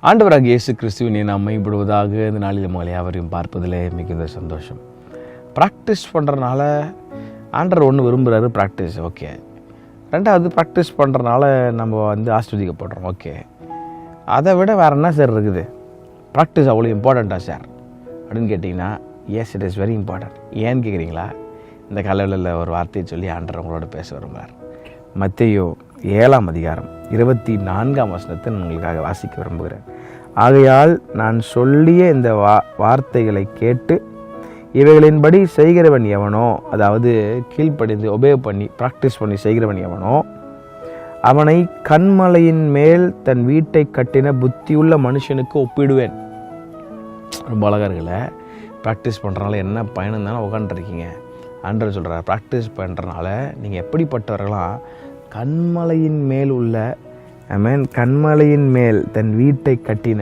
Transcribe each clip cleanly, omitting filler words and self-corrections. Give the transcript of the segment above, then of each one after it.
ஆண்டவராகிய இயேசு கிறிஸ்துவினை நாம் மைப்படுவதாக இந்த நாளில் உங்களை யாவரையும் பார்ப்பதிலே மிகுந்த சந்தோஷம். ப்ராக்டிஸ் பண்ணுறனால ஆண்டவர் ஒன்று விரும்புகிறாரு, ப்ராக்டிஸ் ஓகே. ரெண்டாவது ப்ராக்டிஸ் பண்ணுறனால நம்ம ஆஸ்வதிக்கப்படுறோம், ஓகே. அதை விட வேறு என்ன சார் இருக்குது? ப்ராக்டிஸ் அவ்வளோ இம்பார்ட்டண்ட்டா சார் அப்படின்னு கேட்டிங்கன்னா, yes, it is very important. ஏன்னு கேட்குறீங்களா? இந்த காலையில் ஒரு வார்த்தையை சொல்லி ஆண்டவர் உங்களோட பேச விரும்புகிறார். மத்தேயு 7:24 நான் உங்களுக்காக வாசிக்க விரும்புகிறேன். ஆகையால் நான் சொல்லிய இந்த வார்த்தைகளை கேட்டு இவைகளின்படி செய்கிறவன் எவனோ, அதாவது கீழ்ப்படிந்து ஒபே பண்ணி ப்ராக்டிஸ் பண்ணி செய்கிறவன் எவனோ, அவனை கன்மலையின் மேல் தன் வீட்டை கட்டின புத்தியுள்ள மனுஷனுக்கு ஒப்பிடுவேன். ரொம்ப அழகாக இருக்குல்ல? ப்ராக்டிஸ் பண்ணுறனால என்ன பயணம் தானே உட்காந்துருக்கீங்க. ஆண்டவர் சொல்கிறார், ப்ராக்டிஸ் பண்ணுறனால நீங்கள் எப்படிப்பட்டவர்களாம், கன்மலையின் மேல் உள்ள கன்மலையின் மேல் தன் வீட்டை கட்டின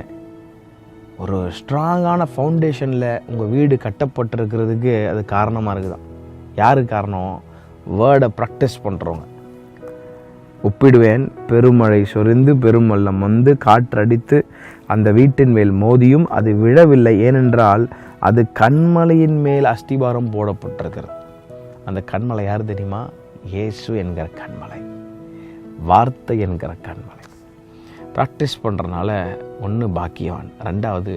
ஒரு ஸ்ட்ராங்கான ஃபவுண்டேஷனில் உங்கள் வீடு கட்டப்பட்டிருக்கிறதுக்கு அது காரணமாக இருக்குதான். யாருக்கு காரணம்? வேர்டை ப்ராக்டிஸ் பண்ணுறவங்க. ஒப்பிடுவேன், பெருமழை சொரிந்து பெருமல்லம் வந்து காற்றடித்து அந்த வீட்டின் மேல் மோதியும் அது விழவில்லை, ஏனென்றால் அது கன்மலையின் மேல் அஸ்திபாரம் போடப்பட்டிருக்கிறது. அந்த கன்மலை யார் தெரியுமா? இயேசு என்கிற கன்மலை, வார்த்தை என்கிற கன்மலை. ப்ராக்டிஸ் பண்ணுறனால ஒன்று பாக்கியவான், ரெண்டாவது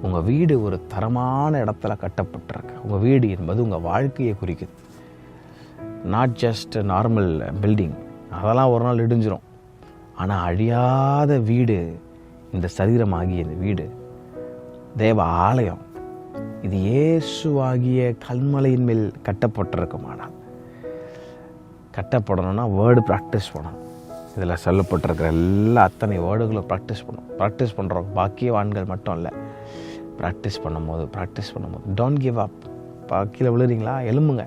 உங்கள் வீடு ஒரு தரமான இடத்துல கட்டப்பட்டிருக்கு. உங்கள் வீடு என்பது உங்கள் வாழ்க்கையை குறிக்குது, நாட் ஜஸ்ட் நார்மல் பில்டிங். அதெல்லாம் ஒரு நாள் இடிஞ்சிரும். ஆனால் அழியாத வீடு இந்த சரீரமாகிய இந்த வீடு தேவ ஆலயம். இது இயேசுவாகிய கல்மலையின் மேல் கட்டப்பட்டிருக்குமானால், கட்டப்படணும்னா வேர்டு ப்ராக்டிஸ் பண்ணணும். இதில் சொல்லப்பட்டிருக்கிற அத்தனை வேர்டுகளும் ப்ராக்டிஸ் பண்ணணும். ப்ராக்டிஸ் பண்ணுறோம் பாக்கியவான்கள் மட்டும் இல்லை. ப்ராக்டிஸ் பண்ணும்போது டோன்ட் கிவ் அப். கீழே விழுறீங்களா? எலும்புங்க.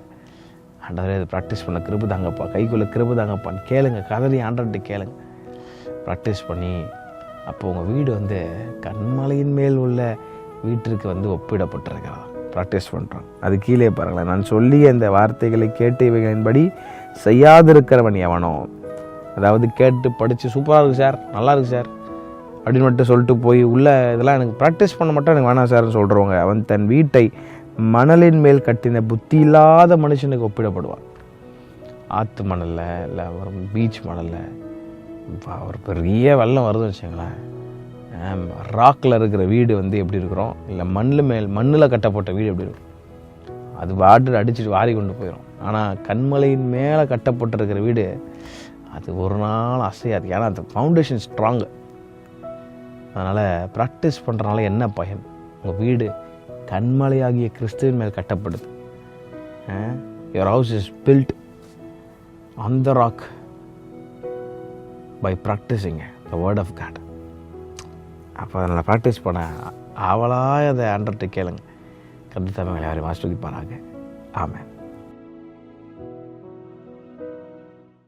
ஆண்டவரே, இது ப்ராக்டிஸ் பண்ண கிருபை தாங்கப்பா, கைக்குள்ளே கிருபை தாங்கப்பான்னு கேளுங்க. கதறி ஆண்டவர்கிட்ட கேளுங்க. ப்ராக்டிஸ் பண்ணி அப்போ உங்கள் வீடு கன்மலையின் மேல் உள்ள வீட்டிற்கு ஒப்பிடப்பட்டிருக்கிறதா. ப்ராக்டிஸ் பண்ணுறோம். அது கீழே பாருங்களேன், நான் சொல்லிய இந்த வார்த்தைகளை கேட்டு இவைகளின்படி செய்யாதிருக்கிறவன் எவனோ, அதாவது கேட்டு படித்து சூப்பராக இருக்குது சார், நல்லா இருக்குது சார் அப்படின்னு மட்டும் சொல்லிட்டு போய் உள்ள இதெல்லாம் எனக்கு ப்ராக்டிஸ் பண்ண மட்டும் எனக்கு வேணாம் சார்னு சொல்கிறவங்க, அவன் தன் வீட்டை மணலின் மேல் கட்டின புத்தி இல்லாத மனுஷனுக்கு ஒப்பிடப்படுவான். ஆற்று மணலில் இல்லை ஒரு பீச் மணலில் ஒரு பெரிய வெள்ளம் வருதுன்னு வச்சுங்களேன், ராக்கில் இருக்கிற வீடு எப்படி இருக்கிறோம், இல்லை மண்ணில் கட்டப்பட்ட வீடு எப்படி இருக்கும், அது வாட்டர் அடிச்சுட்டு வாரி கொண்டு போயிடும். ஆனால் கன்மலையின் மேலே கட்டப்பட்டிருக்கிற வீடு அது ஒரு நாள் அசையாது. ஏன்னா அந்த ஃபவுண்டேஷன் ஸ்ட்ராங்கு. அதனால் ப்ராக்டிஸ் பண்ணுறனால என்ன பயன்? உங்கள் வீடு கன்மலையாகிய கிறிஸ்துவின் மேல் கட்டப்படுது. Your house is built on the rock by practising the word of God. அப்போ அதனால் ப்ராக்டிஸ் பண்ண அவளாக அதை ஆண்டவர்கிட்ட கேளுங்க. கர்த்தர் யாரையும் ஆசீர்வதிப்பாராக. ஆமென்.